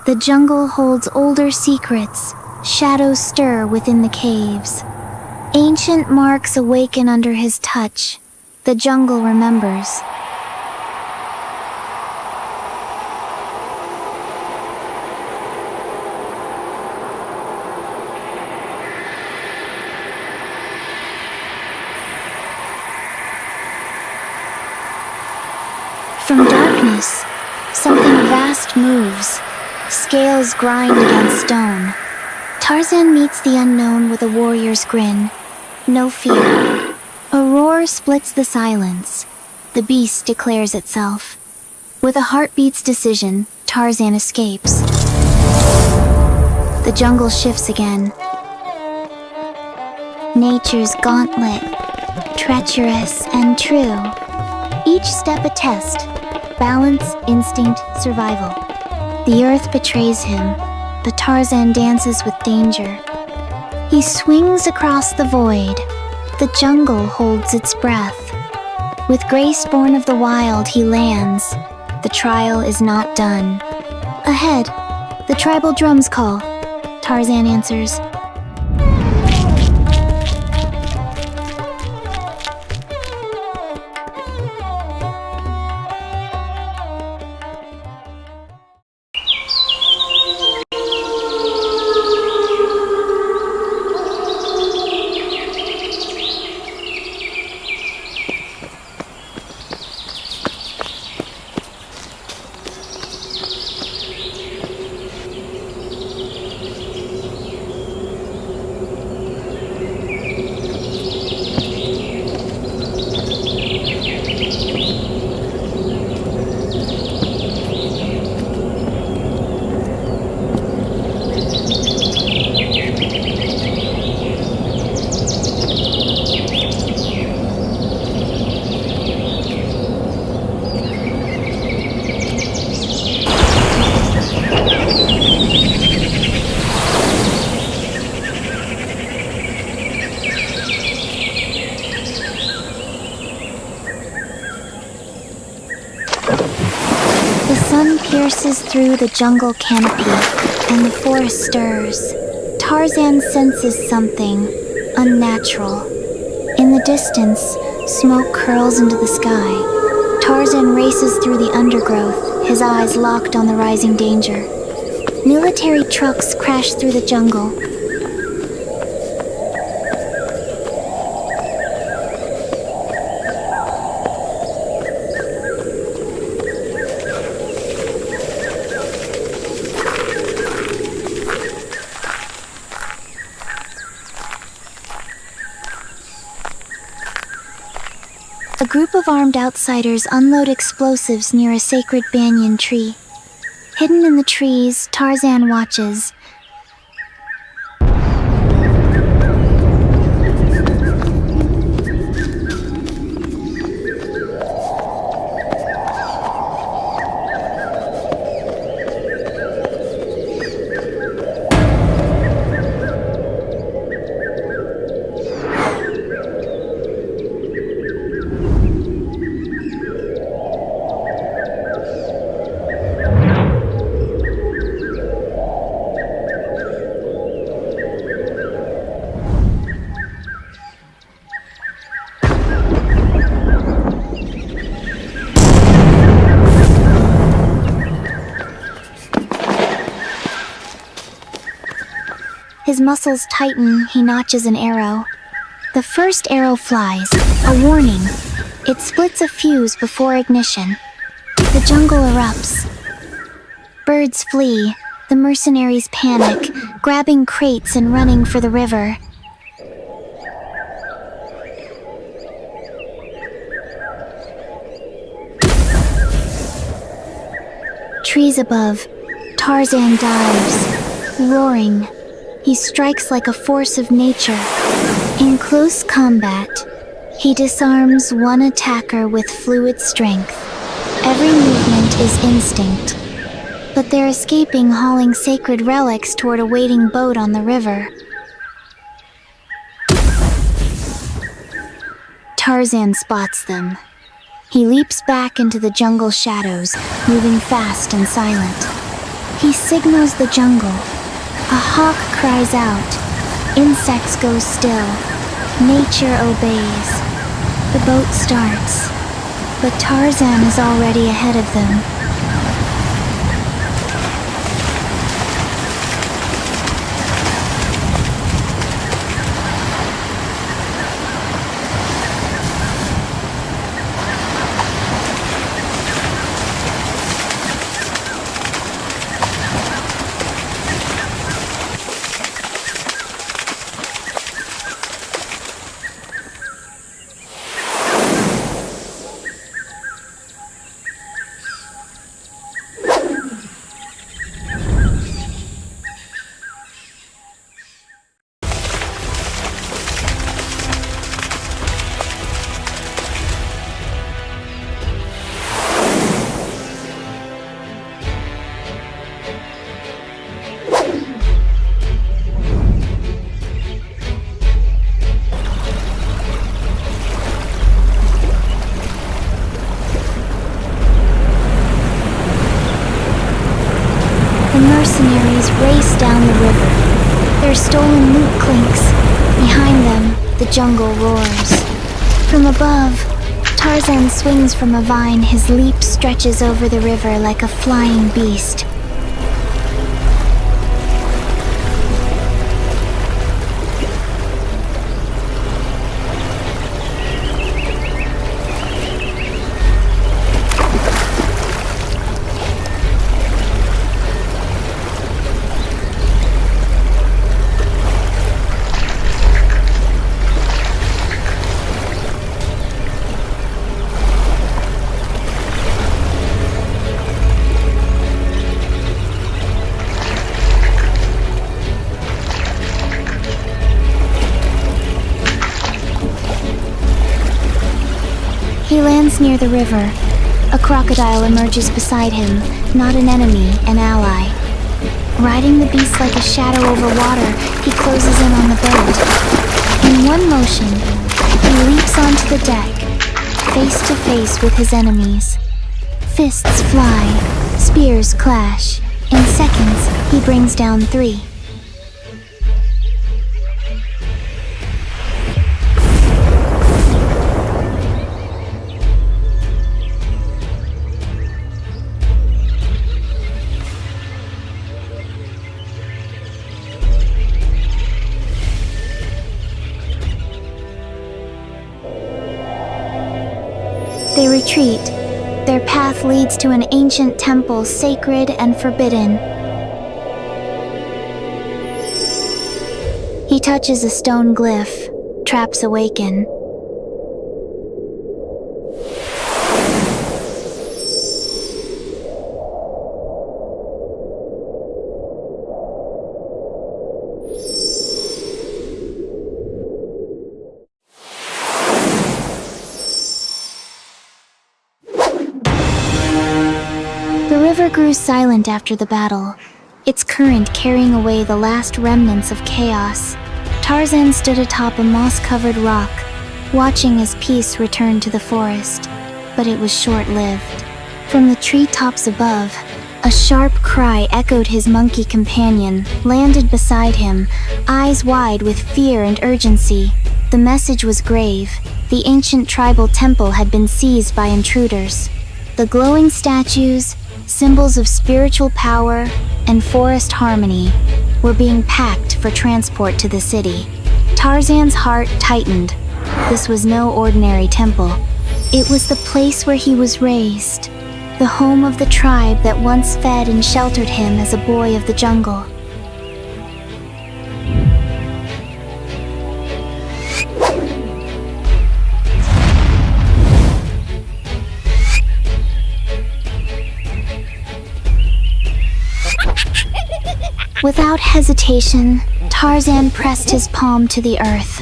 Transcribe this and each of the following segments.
The jungle holds older secrets. Shadows stir within the caves. Ancient marks awaken under his touch. The jungle remembers. From darkness, something vast moves. Scales grind against stone. Tarzan meets the unknown with a warrior's grin. No fear. A roar splits the silence. The beast declares itself. With a heartbeat's decision, Tarzan escapes. The jungle shifts again. Nature's gauntlet, treacherous and true. Each step a test. Balance, instinct, survival. The earth betrays him, but Tarzan dances with danger. He swings across the void. The jungle holds its breath. With grace born of the wild, he lands. The trial is not done. Ahead, the tribal drums call. Tarzan answers. The sun pierces through the jungle canopy, and the forest stirs. Tarzan senses something unnatural. In the distance, smoke curls into the sky. Tarzan races through the undergrowth, his eyes locked on the rising danger. Military trucks crash through the jungle. A group of armed outsiders unload explosives near a sacred banyan tree. Hidden in the trees, Tarzan watches. His muscles tighten, he notches an arrow. The first arrow flies, a warning. It splits a fuse before ignition. The jungle erupts. Birds flee. The mercenaries panic, grabbing crates and running for the river. Trees above, Tarzan dives, roaring. He strikes like a force of nature. In close combat, he disarms one attacker with fluid strength. Every movement is instinct, but they're escaping, hauling sacred relics toward a waiting boat on the river. Tarzan spots them. He leaps back into the jungle shadows, moving fast and silent. He signals the jungle. A hawk cries out. Insects go still. Nature obeys. The boat starts. But Tarzan is already ahead of them. Mercenaries race down the river. Their stolen loot clinks. Behind them, the jungle roars. From above, Tarzan swings from a vine. His leap stretches over the river like a flying beast. He lands near the river. A crocodile emerges beside him, not an enemy, an ally. Riding the beast like a shadow over water, he closes in on the boat. In one motion, he leaps onto the deck, face to face with his enemies. Fists fly, spears clash. In seconds, he brings down 3. They retreat. Their path leads to an ancient temple, sacred and forbidden. He touches a stone glyph. Traps awaken. The river grew silent after the battle, its current carrying away the last remnants of chaos. Tarzan stood atop a moss-covered rock, watching as peace returned to the forest. But it was short-lived. From the treetops above, a sharp cry echoed. His monkey companion landed beside him, eyes wide with fear and urgency. The message was grave. The ancient tribal temple had been seized by intruders. The glowing statues, symbols of spiritual power and forest harmony, were being packed for transport to the city. Tarzan's heart tightened. This was no ordinary temple. It was the place where he was raised, the home of the tribe that once fed and sheltered him as a boy of the jungle. Without hesitation, Tarzan pressed his palm to the earth.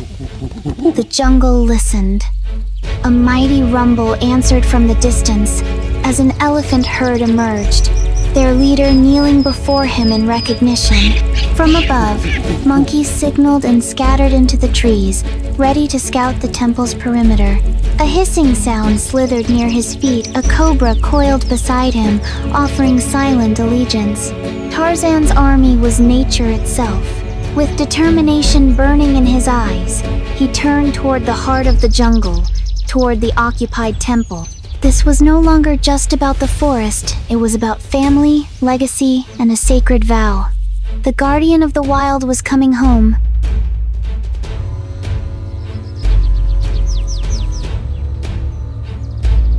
The jungle listened. A mighty rumble answered from the distance as an elephant herd emerged, their leader kneeling before him in recognition. From above, monkeys signaled and scattered into the trees, ready to scout the temple's perimeter. A hissing sound slithered near his feet, a cobra coiled beside him, offering silent allegiance. Tarzan's army was nature itself. With determination burning in his eyes, he turned toward the heart of the jungle, toward the occupied temple. This was no longer just about the forest, it was about family, legacy, and a sacred vow. The guardian of the wild was coming home.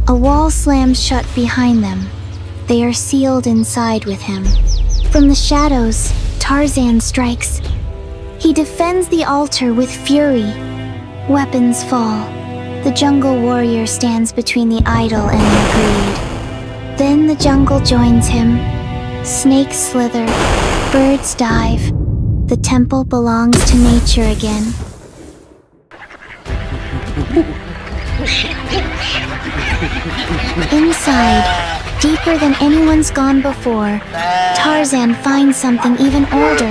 A wall slams shut behind them. They are sealed inside with him. From the shadows, Tarzan strikes. He defends the altar with fury. Weapons fall. The jungle warrior stands between the idol and the greed. Then the jungle joins him. Snakes slither, birds dive. The temple belongs to nature again. Inside, deeper than anyone's gone before, Tarzan finds something even older.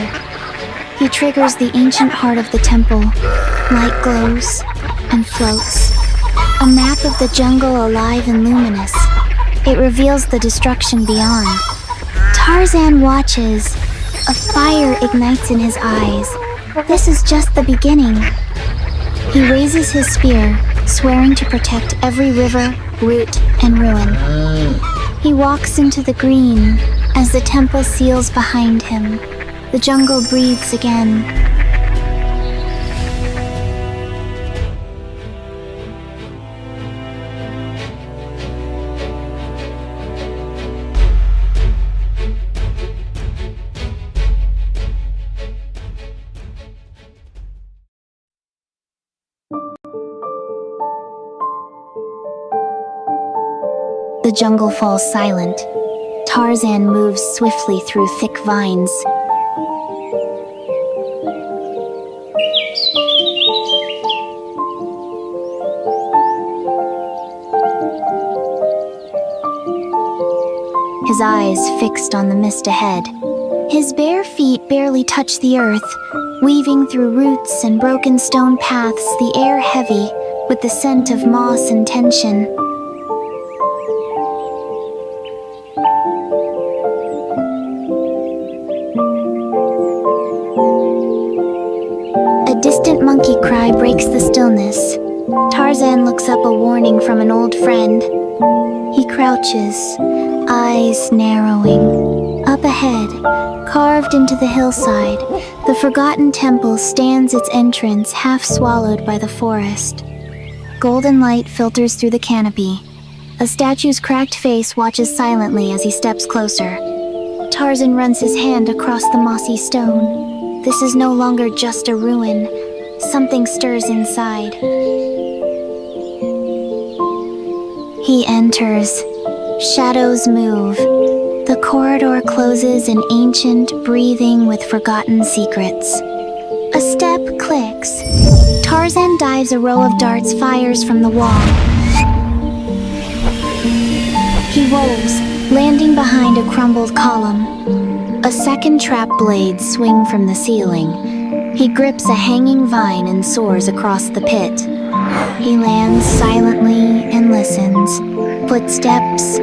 He triggers the ancient heart of the temple. Light glows and floats. A map of the jungle alive and luminous. It reveals the destruction beyond. Tarzan watches. A fire ignites in his eyes. This is just the beginning. He raises his spear, swearing to protect every river, root, and ruin. He walks into the green as the temple seals behind him. The jungle breathes again. The jungle falls silent. Tarzan moves swiftly through thick vines. His eyes fixed on the mist ahead. His bare feet barely touch the earth, weaving through roots and broken stone paths, the air heavy with the scent of moss and tension. A distant monkey cry breaks the stillness. Tarzan looks up a warning from an old friend. He crouches, eyes narrowing. Up ahead, carved into the hillside, the forgotten temple stands its entrance half swallowed by the forest. Golden light filters through the canopy. A statue's cracked face watches silently as he steps closer. Tarzan runs his hand across the mossy stone. This is no longer just a ruin. Something stirs inside. He enters. Shadows move. The corridor closes in ancient, breathing with forgotten secrets. A step clicks. Tarzan dives. A row of darts fires from the wall. He rolls, landing behind a crumbled column. A second trap blade swing from the ceiling. He grips a hanging vine and soars across the pit. He lands silently and listens. Footsteps,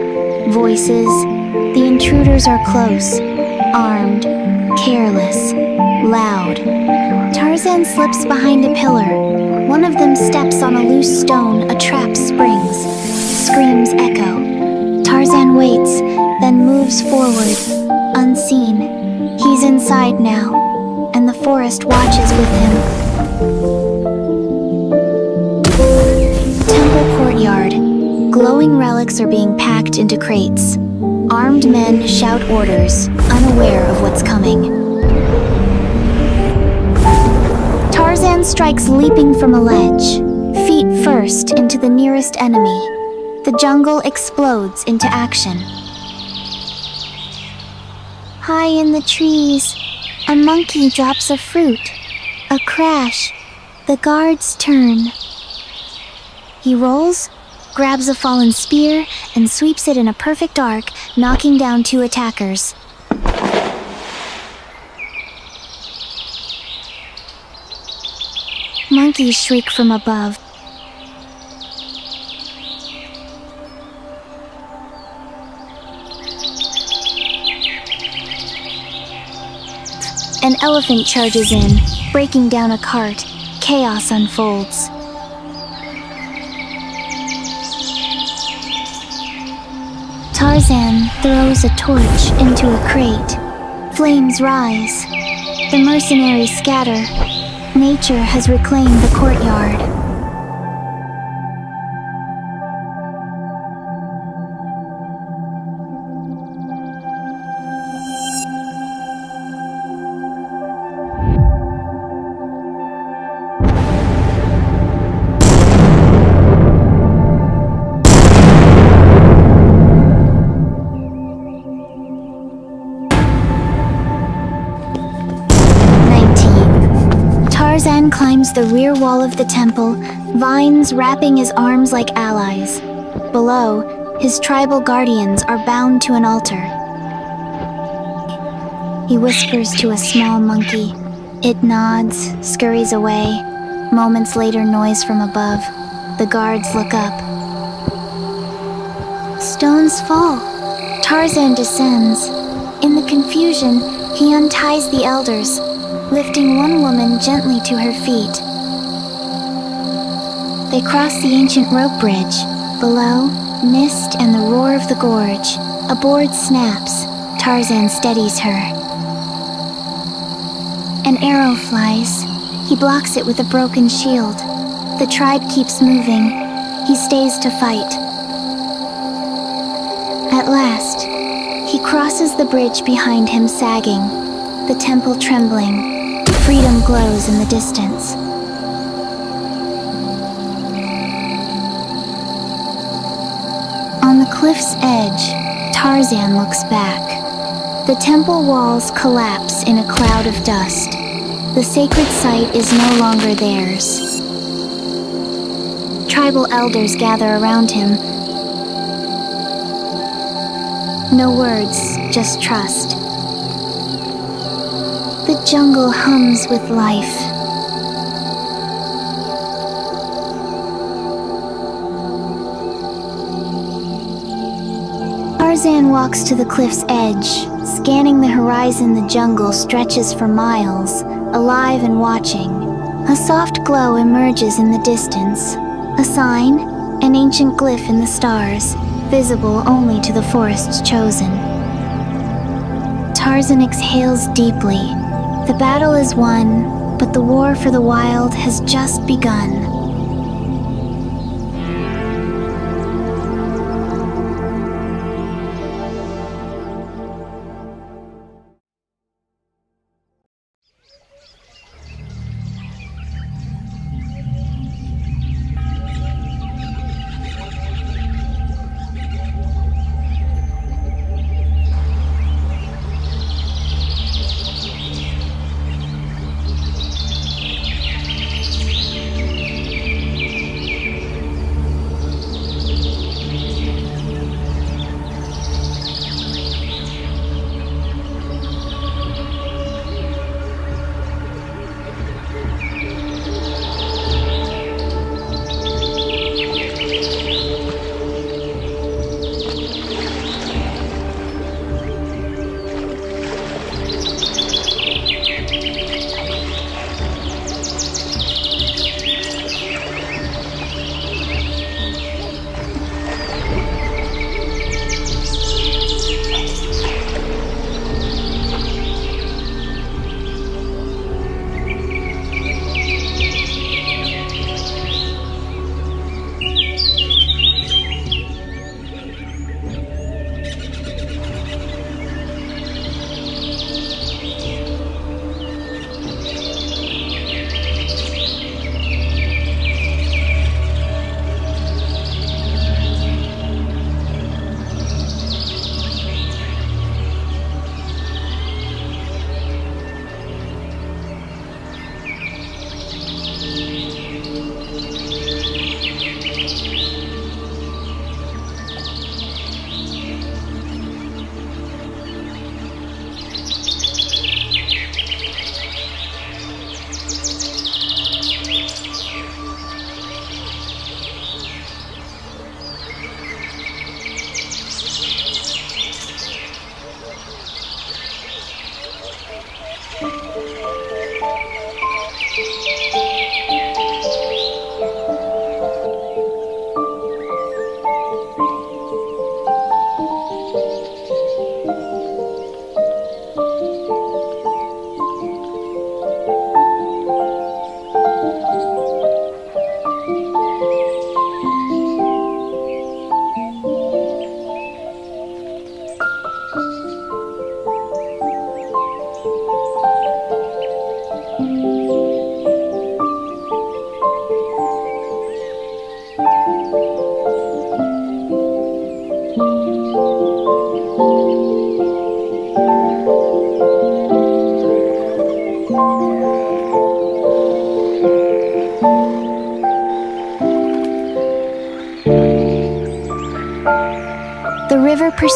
voices. The intruders are close, armed, careless, loud. Tarzan slips behind a pillar. One of them steps on a loose stone. A trap springs. Screams echo. Tarzan waits, then moves forward, unseen. He's inside now, and the forest watches with him. Temple courtyard. Glowing relics are being packed into crates. Armed men shout orders, unaware of what's coming. Tarzan strikes leaping from a ledge, feet first into the nearest enemy. The jungle explodes into action. High in the trees, a monkey drops a fruit. A crash. The guards turn. He rolls, grabs a fallen spear, and sweeps it in a perfect arc, knocking down 2 attackers. Monkeys shriek from above. An elephant charges in, breaking down a cart. Chaos unfolds. Tarzan throws a torch into a crate. Flames rise. The mercenaries scatter. Nature has reclaimed the courtyard. Tarzan climbs the rear wall of the temple, vines wrapping his arms like allies. Below, his tribal guardians are bound to an altar. He whispers to a small monkey. It nods, scurries away. Moments later, noise from above. The guards look up. Stones fall. Tarzan descends. In the confusion, he unties the elders, lifting one woman gently to her feet. They cross the ancient rope bridge. Below, mist and the roar of the gorge. A board snaps. Tarzan steadies her. An arrow flies. He blocks it with a broken shield. The tribe keeps moving. He stays to fight. At last, he crosses the bridge behind him, sagging, the temple trembling. Freedom glows in the distance. On the cliff's edge, Tarzan looks back. The temple walls collapse in a cloud of dust. The sacred site is no longer theirs. Tribal elders gather around him. No words, just trust. The jungle hums with life. Tarzan walks to the cliff's edge. Scanning the horizon, the jungle stretches for miles, alive and watching. A soft glow emerges in the distance. A sign, an ancient glyph in the stars, visible only to the forest's chosen. Tarzan exhales deeply. The battle is won, but the war for the wild has just begun.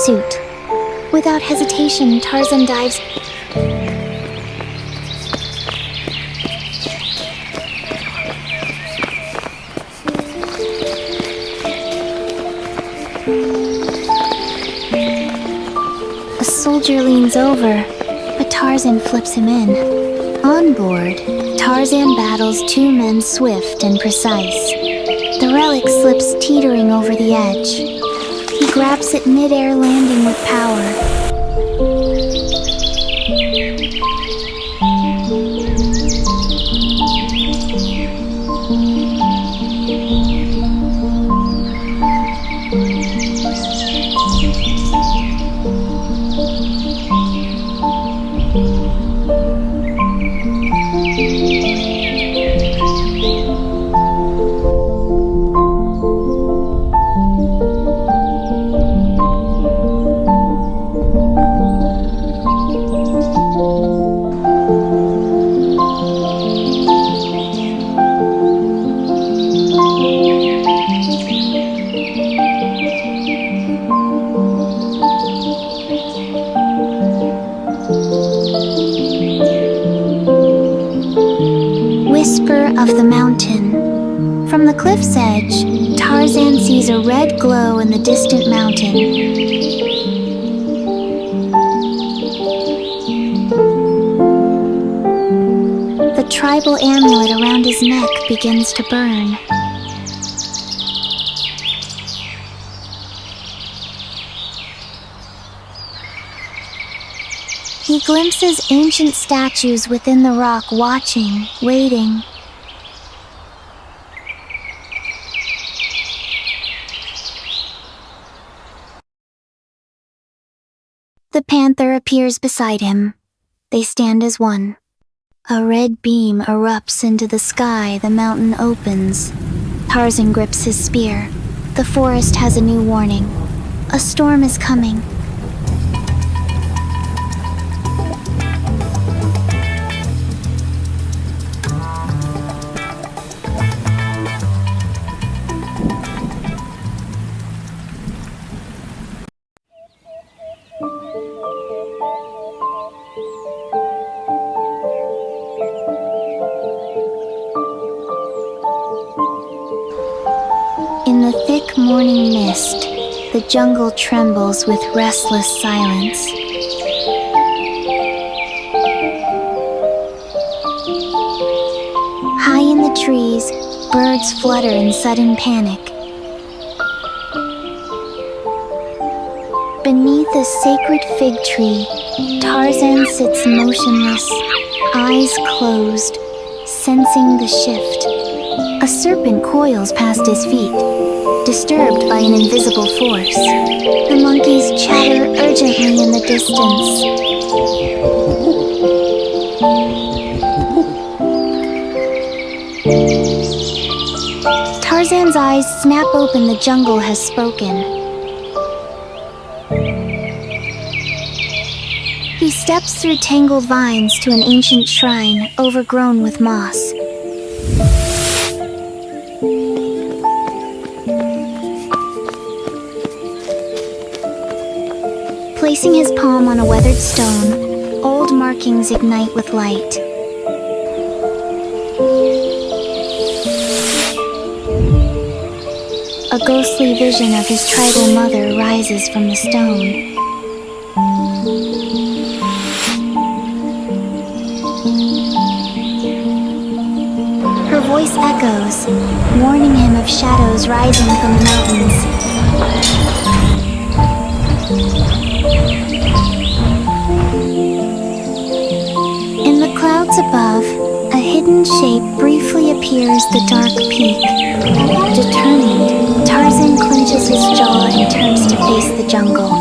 pursuit. Without hesitation, Tarzan dives. A soldier leans over, but Tarzan flips him in. On board, Tarzan battles two men swift and precise. The relic slips teetering over the edge. He grabs it mid-air, landing with power. Whisper of the mountain. From the cliff's edge, Tarzan sees a red glow in the distant mountain. The tribal amulet around his neck begins to burn. He glimpses ancient statues within the rock, watching, waiting. The panther appears beside him. They stand as one. A red beam erupts into the sky, the mountain opens. Tarzan grips his spear. The forest has a new warning. A storm is coming. In the thick morning mist, the jungle trembles with restless silence. High in the trees, birds flutter in sudden panic. Beneath a sacred fig tree, Tarzan sits motionless, eyes closed, sensing the shift. A serpent coils past his feet, disturbed by an invisible force. The monkeys chatter urgently in the distance. Tarzan's eyes snap open. The jungle has spoken. He steps through tangled vines to an ancient shrine overgrown with moss. Placing his palm on a weathered stone, old markings ignite with light. A ghostly vision of his tribal mother rises from the stone. Her voice echoes, warning him of shadows rising from the mountains. In the clouds above, a hidden shape briefly appears the dark peak. Determined, Tarzan clenches his jaw and turns to face the jungle.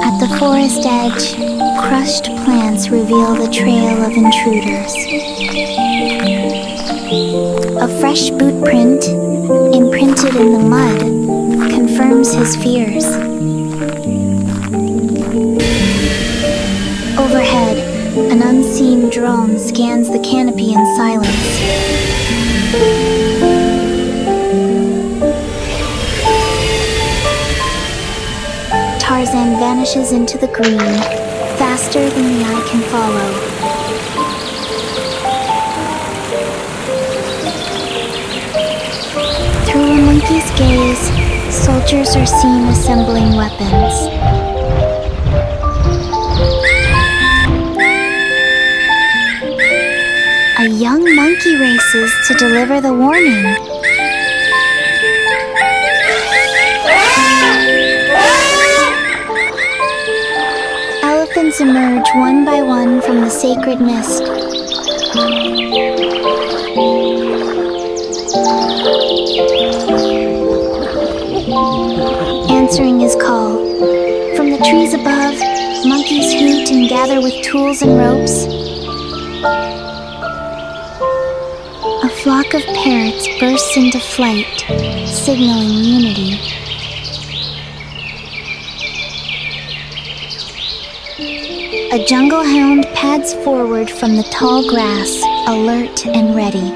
At the forest edge, crushed plants reveal the trail of intruders. A fresh boot print, imprinted in the mud, confirms his fears. Overhead, an unseen drone scans the canopy in silence. Tarzan vanishes into the green, faster than the eye can follow. Through a monkey's gaze, soldiers are seen assembling weapons. A young monkey races to deliver the warning. Elephants emerge one by one from the sacred mist. Answering his call. From the trees above, monkeys hoot and gather with tools and ropes. A flock of parrots bursts into flight, signaling unity. A jungle hound pads forward from the tall grass, alert and ready.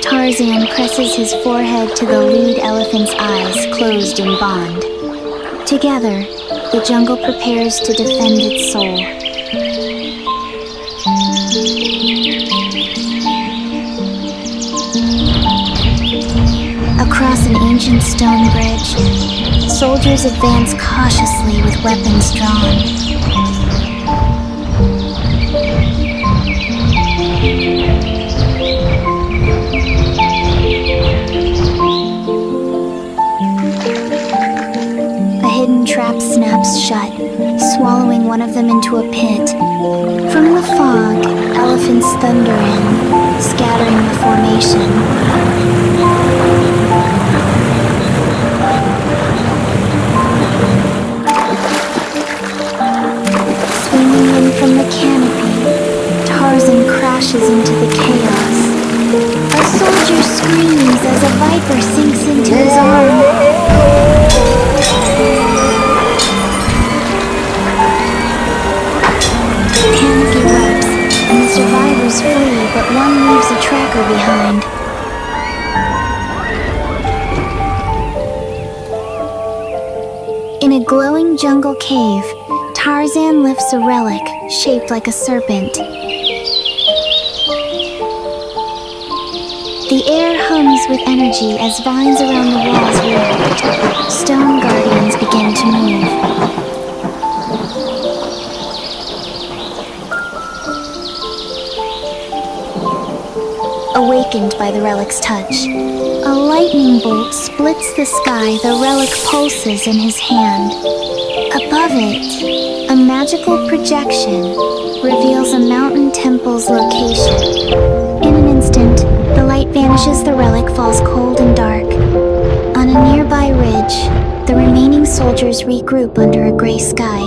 Tarzan presses his forehead to the lead elephant's eyes, closed in bond. Together, the jungle prepares to defend its soul. Across an ancient stone bridge, soldiers advance cautiously with weapons drawn. A hidden trap snaps shut, swallowing one of them into a pit. From the fog, elephants thunder in, scattering the formation. Swinging in from the canopy, Tarzan crashes into the chaos. A soldier screams as a viper sinks into his arm. Panic erupts, and the survivors flee, but one leaves a tracker behind. In a glowing jungle cave, Tarzan lifts a relic shaped like a serpent. The air hums with energy as vines around the walls react. Stone guardians begin to move. Awakened by the relic's touch, a lightning bolt splits the sky. The relic pulses in his hand. Above it, a magical projection reveals a mountain temple's location. In an instant, the light vanishes, the relic falls cold and dark. On a nearby ridge, the remaining soldiers regroup under a gray sky.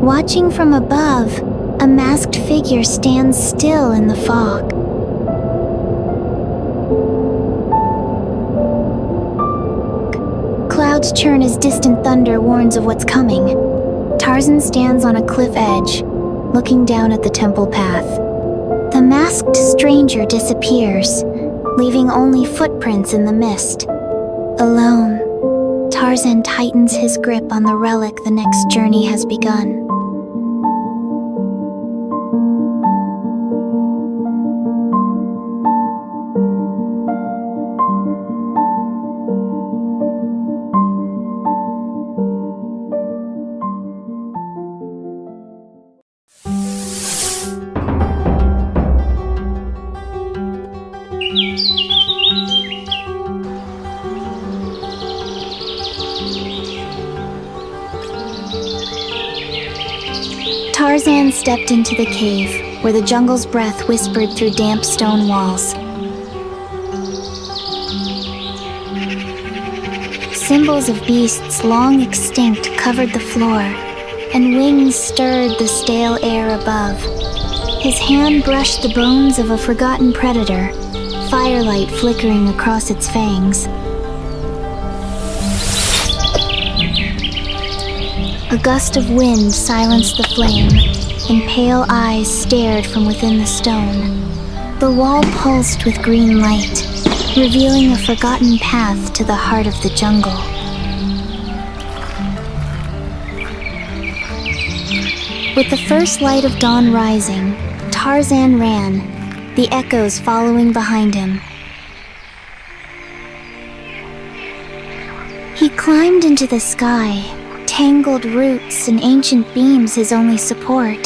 Watching from above, a masked figure stands still in the fog. Clouds churn as distant thunder warns of what's coming. Tarzan stands on a cliff edge, looking down at the temple path. The masked stranger disappears, leaving only footprints in the mist. Alone, Tarzan tightens his grip on the relic. The next journey has begun. Tarzan stepped into the cave, where the jungle's breath whispered through damp stone walls. Symbols of beasts long extinct covered the floor, and wings stirred the stale air above. His hand brushed the bones of a forgotten predator, firelight flickering across its fangs. A gust of wind silenced the flame, and pale eyes stared from within the stone. The wall pulsed with green light, revealing a forgotten path to the heart of the jungle. With the first light of dawn rising, Tarzan ran, the echoes following behind him. He climbed into the sky, tangled roots and ancient beams his only support.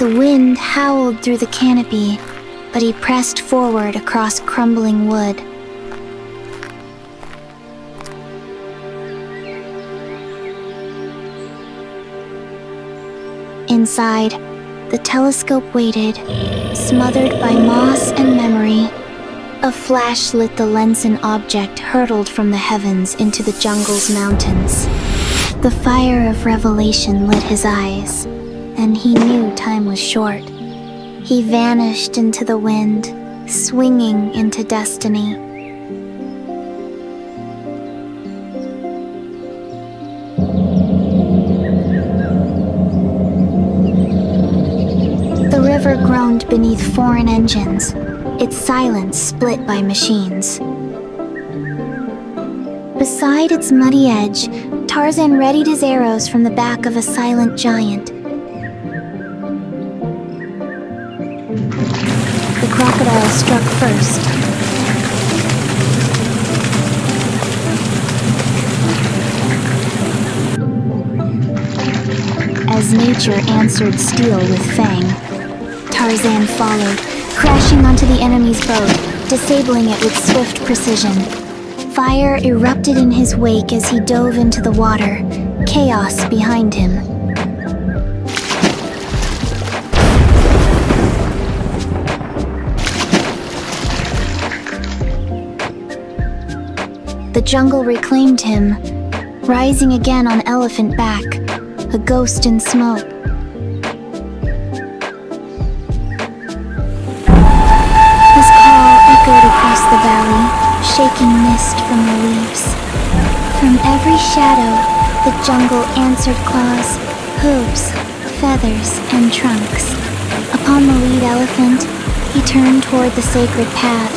The wind howled through the canopy, but he pressed forward across crumbling wood. Inside, the telescope waited, smothered by moss and memory. A flash lit the lens, and object hurtled from the heavens into the jungle's mountains. The fire of revelation lit his eyes, and he knew time was short. He vanished into the wind, swinging into destiny. The river groaned beneath foreign engines, its silence split by machines. Beside its muddy edge, Tarzan readied his arrows from the back of a silent giant. The crocodile struck first. As nature answered steel with fang, Tarzan followed, crashing onto the enemy's boat, disabling it with swift precision. Fire erupted in his wake as he dove into the water, chaos behind him. The jungle reclaimed him, rising again on elephant back, a ghost in smoke. His call echoed across the valley, shaking mist from the leaves. From every shadow, the jungle answered claws, hooves, feathers, and trunks. Upon the lead elephant, he turned toward the sacred path.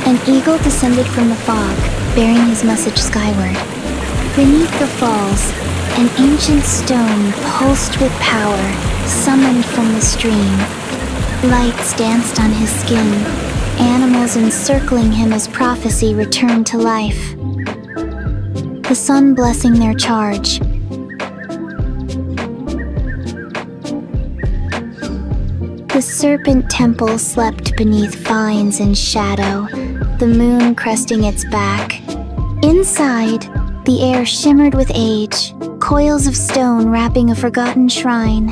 An eagle descended from the fog, bearing his message skyward. Beneath the falls, an ancient stone pulsed with power, summoned from the stream. Lights danced on his skin, animals encircling him as prophecy returned to life. The sun blessing their charge. The serpent temple slept beneath vines and shadow, the moon cresting its back. Inside, the air shimmered with age, coils of stone wrapping a forgotten shrine.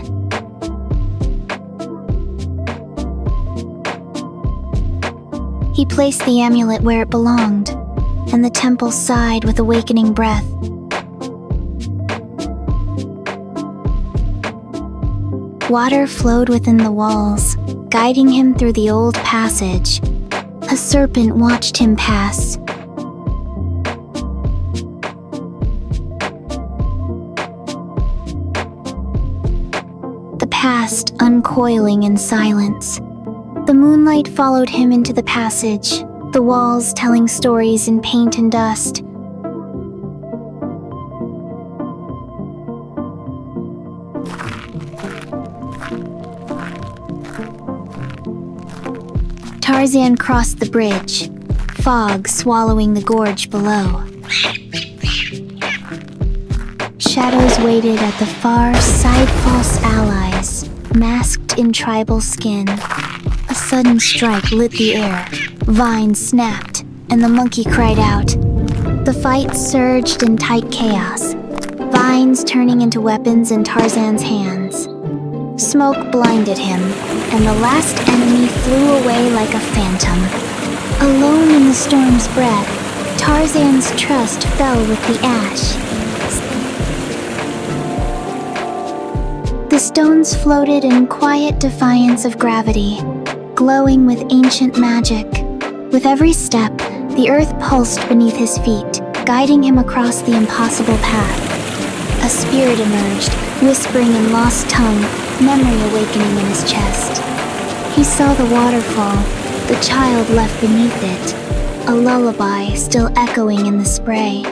He placed the amulet where it belonged, and the temple sighed with awakening breath. Water flowed within the walls, guiding him through the old passage. A serpent watched him pass. The past uncoiling in silence. The moonlight followed him into the passage, the walls telling stories in paint and dust. Tarzan crossed the bridge, fog swallowing the gorge below. Shadows waited at the far side, false allies, masked in tribal skin. A sudden strike lit the air, vines snapped, and the monkey cried out. The fight surged in tight chaos, vines turning into weapons in Tarzan's hands. Smoke blinded him, and the last enemy flew away like a phantom. Alone in the storm's breath, Tarzan's trust fell with the ash. The stones floated in quiet defiance of gravity, glowing with ancient magic. With every step, the earth pulsed beneath his feet, guiding him across the impossible path. A spirit emerged, whispering in lost tongue, memory awakening in his chest. He saw the waterfall, the child left beneath it, a lullaby still echoing in the spray.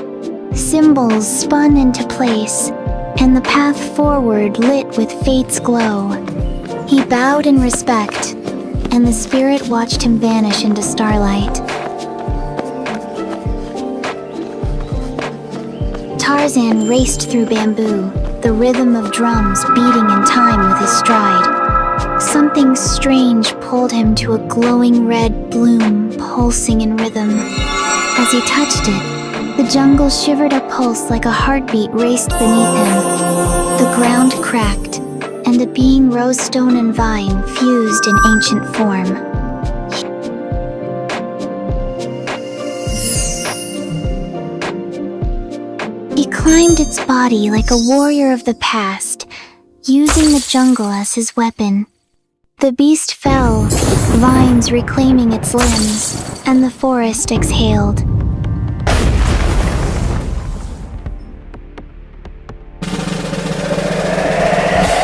Symbols spun into place, and the path forward lit with fate's glow. He bowed in respect, and the spirit watched him vanish into starlight. Tarzan raced through bamboo, the rhythm of drums beating in time with his stride. Something strange pulled him to a glowing red bloom pulsing in rhythm. As he touched it, the jungle shivered a pulse like a heartbeat raced beneath him. The ground cracked, and a being rose stone and vine fused in ancient form. He climbed its body like a warrior of the past, using the jungle as his weapon. The beast fell, vines reclaiming its limbs, and the forest exhaled.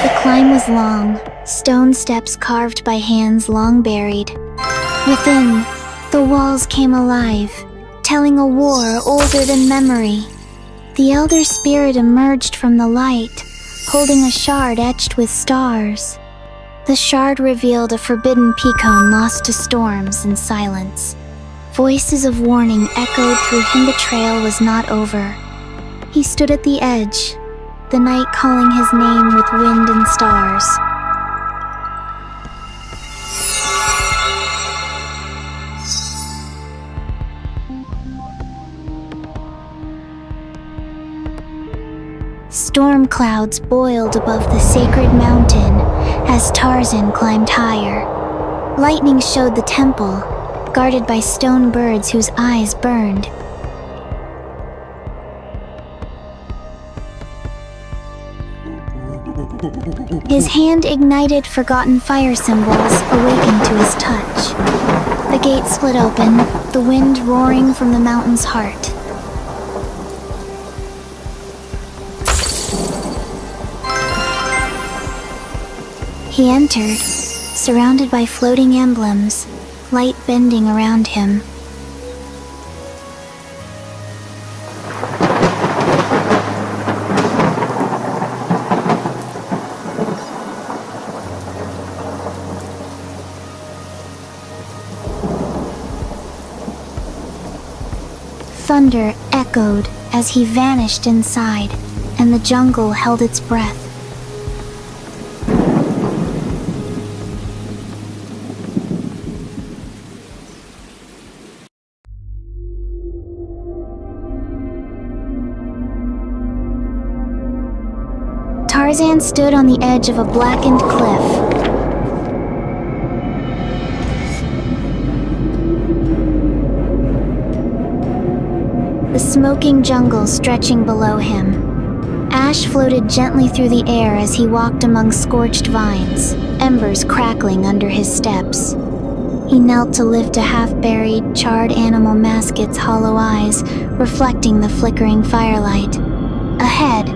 The climb was long, stone steps carved by hands long buried. Within, the walls came alive, telling a war older than memory. The elder spirit emerged from the light, holding a shard etched with stars. The shard revealed a forbidden peacocke lost to storms and silence. Voices of warning echoed through him. Betrayal was not over. He stood at the edge, the night calling his name with wind and stars. Storm clouds boiled above the sacred mountain as Tarzan climbed higher. Lightning showed the temple, guarded by stone birds whose eyes burned. His hand ignited forgotten fire symbols, awakened to his touch. The gate split open, the wind roaring from the mountain's heart. He entered, surrounded by floating emblems, light bending around him. Thunder echoed as he vanished inside, and the jungle held its breath. Tarzan stood on the edge of a blackened cliff. The smoking jungle stretching below him. Ash floated gently through the air as he walked among scorched vines, embers crackling under his steps. He knelt to lift a half-buried, charred animal mask its hollow eyes, reflecting the flickering firelight. Ahead,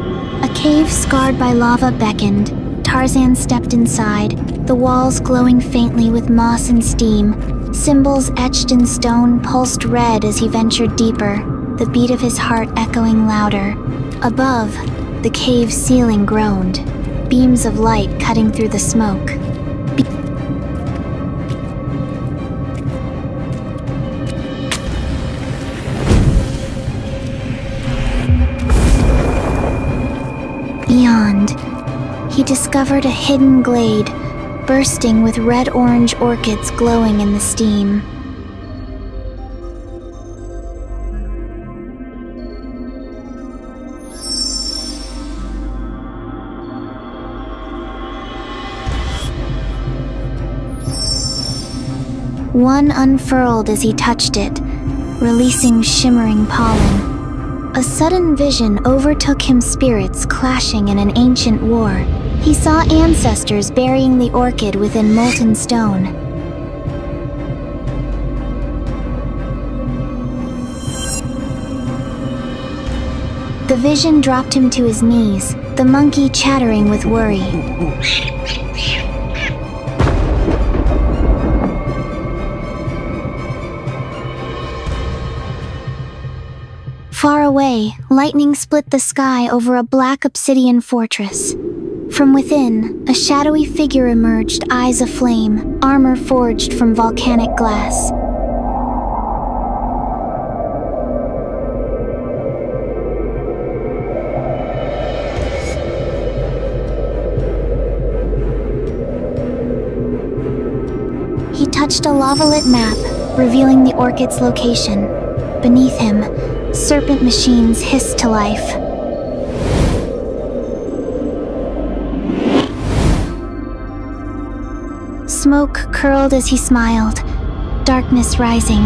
a cave scarred by lava beckoned. Tarzan stepped inside, the walls glowing faintly with moss and steam. Symbols etched in stone pulsed red as he ventured deeper, the beat of his heart echoing louder. Above, the cave ceiling groaned, beams of light cutting through the smoke. Beyond, he discovered a hidden glade, bursting with red-orange orchids glowing in the steam. One unfurled as he touched it, releasing shimmering pollen. A sudden vision overtook him, spirits clashing in an ancient war, He saw ancestors burying the orchid within molten stone. The vision dropped him to his knees, the monkey chattering with worry. Far away, lightning split the sky over a black obsidian fortress. From within, a shadowy figure emerged, eyes aflame, armor forged from volcanic glass. He touched a lava-lit map, revealing the orchid's location. Beneath him, serpent machines hissed to life. Smoke curled as he smiled, darkness rising.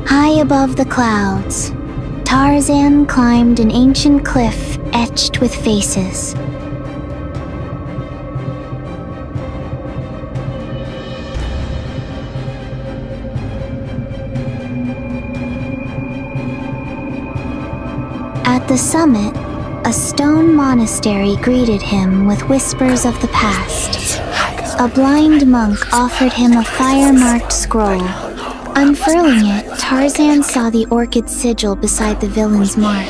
High above the clouds, Tarzan climbed an ancient cliff etched with faces. At the summit, a stone monastery greeted him with whispers of the past. A blind monk offered him a fire-marked scroll. Unfurling it, Tarzan saw the orchid sigil beside the villain's mark.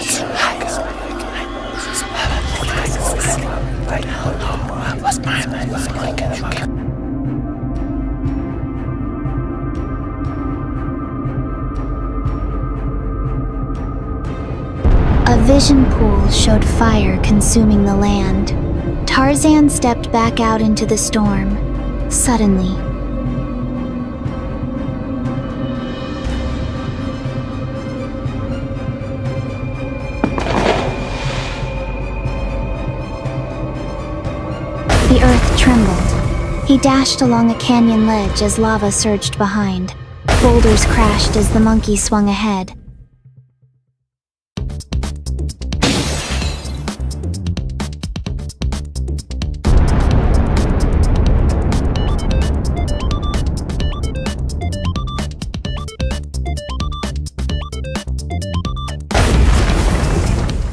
A vision pool showed fire consuming the land. Tarzan stepped back out into the storm. Suddenly, the earth trembled. He dashed along a canyon ledge as lava surged behind. Boulders crashed as the monkey swung ahead.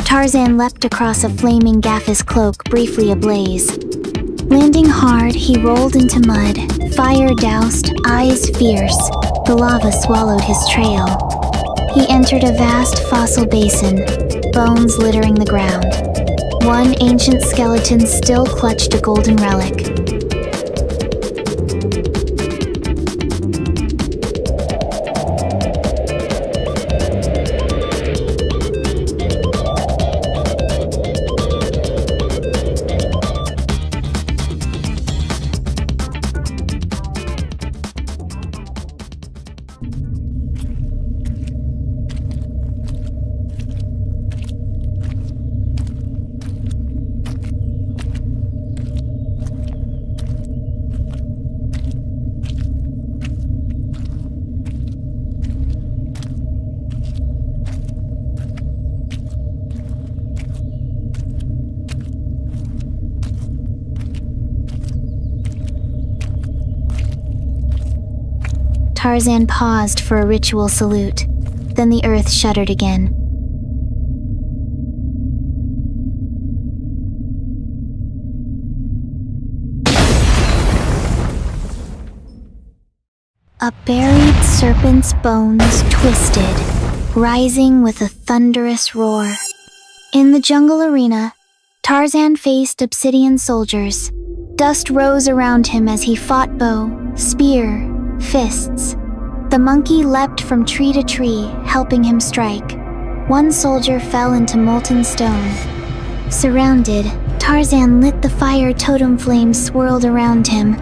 Tarzan leapt across a flaming gaffis cloak briefly ablaze. Landing hard, he rolled into mud, fire doused, eyes fierce. The lava swallowed his trail. He entered a vast fossil basin, bones littering the ground. One ancient skeleton still clutched a golden relic. Tarzan paused for a ritual salute. Then the earth shuddered again. A buried serpent's bones twisted, rising with a thunderous roar. In the jungle arena, Tarzan faced obsidian soldiers. Dust rose around him as he fought bow, spear, fists. The monkey leapt from tree to tree, helping him strike. One soldier fell into molten stone. Surrounded, Tarzan lit the fire totem flames swirled around him.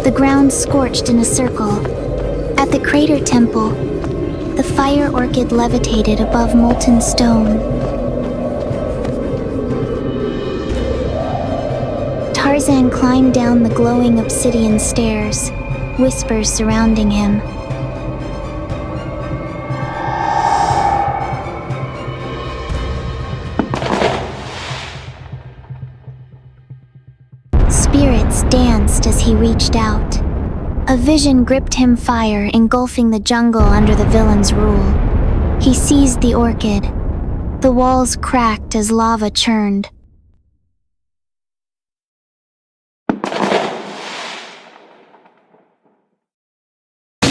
the ground scorched in a circle. At the crater temple, the fire orchid levitated above molten stone. Tarzan climbed down the glowing obsidian stairs, whispers surrounding him. Spirits danced as he reached out. A vision gripped him, fire engulfing the jungle under the villain's rule. He seized the orchid. The walls cracked as lava churned.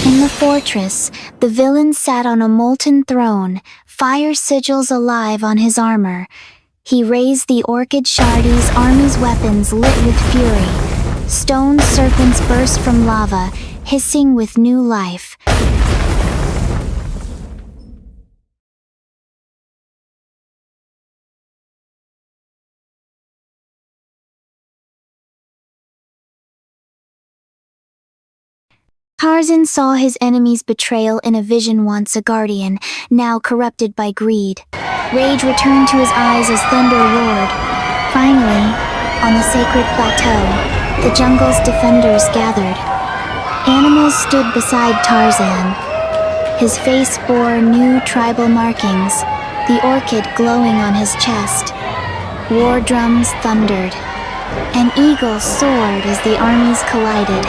In the fortress, the villain sat on a molten throne, fire sigils alive on his armor. He raised the orchid Shardy's army's weapons lit with fury. Stone serpents burst from lava, hissing with new life. Tarzan saw his enemy's betrayal in a vision, once a guardian, now corrupted by greed. Rage returned to his eyes as thunder roared. Finally, on the sacred plateau, the jungle's defenders gathered. Animals stood beside Tarzan. His face bore new tribal markings, the orchid glowing on his chest. War drums thundered. An eagle soared as the armies collided.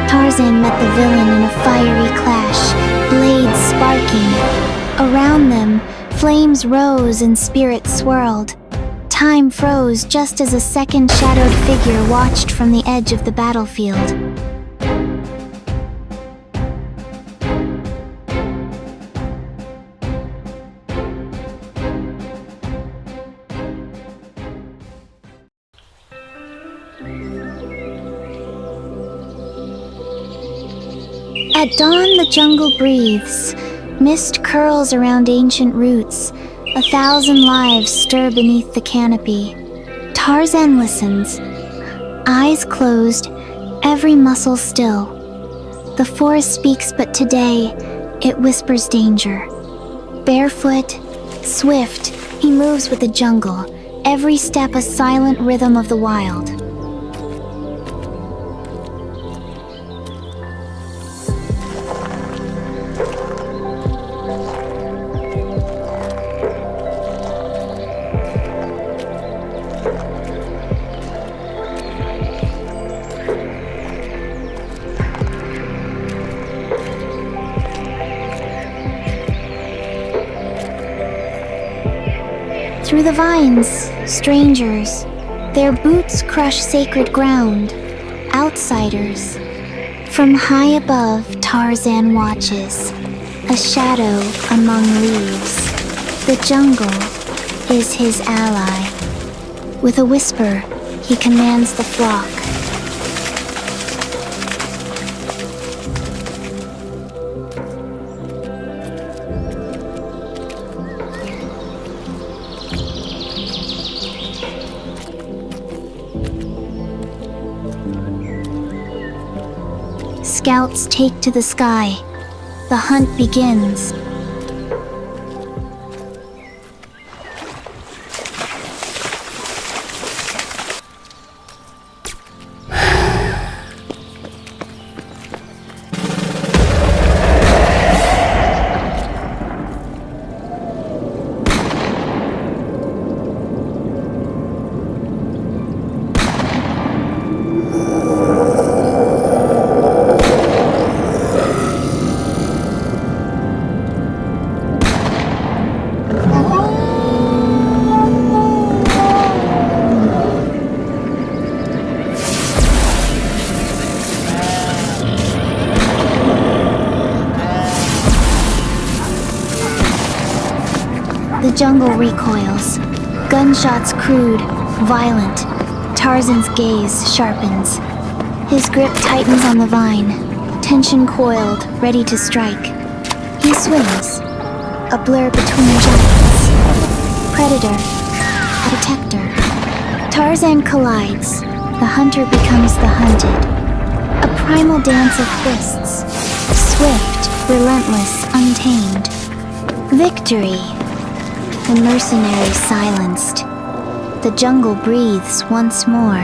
Tarzan met the villain in a fiery clash, blades sparking. Around them, flames rose and spirits swirled. Time froze just as a second shadowed figure watched from the edge of the battlefield. At dawn, the jungle breathes. Mist curls around ancient roots. 1,000 lives stir beneath the canopy. Tarzan listens, eyes closed, every muscle still. The forest speaks, but today, it whispers danger. Barefoot, swift, he moves with the jungle, every step a silent rhythm of the wild. Through the vines, strangers, their boots crush sacred ground, outsiders. From high above, Tarzan watches, a shadow among leaves. The jungle is his ally. With a whisper, he commands the flock. Scouts take to the sky. The hunt begins. The jungle recoils. Gunshots crude, violent. Tarzan's gaze sharpens. His grip tightens on the vine, tension coiled, ready to strike. He swings, a blur between giants. Predator, protector. Tarzan collides. The hunter becomes the hunted. A primal dance of fists. Swift, relentless, untamed. Victory. The mercenary silenced. The jungle breathes once more.